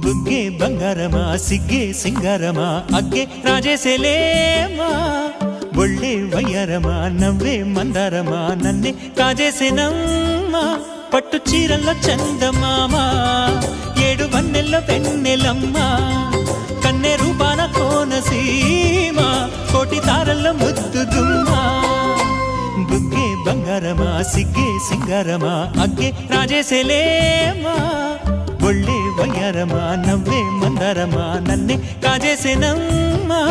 బుగ్గే బంగారమా సిగ్గే సింగారమా అగ్గే రాజేసేలేమా ఒళ్ళే వయ్యారమా నవ్వే మందారమా నన్నే కాజేసేనమ్మా పట్టు చీరల్లో చందమామా ఏడు వన్నెల్లో పెన్నెలమ్మా కన్నె రూపాన కోనసీమ కోటి తారల్లో ముద్దుదుమ్మా బుగ్గే బంగారమా సిగ్గే సింగారమా అగ్గే రాజేసేలేమా ఒళ్ళే వయ్యారమా నవ్వే మందారమా నన్నే కాజేసేనమ్మా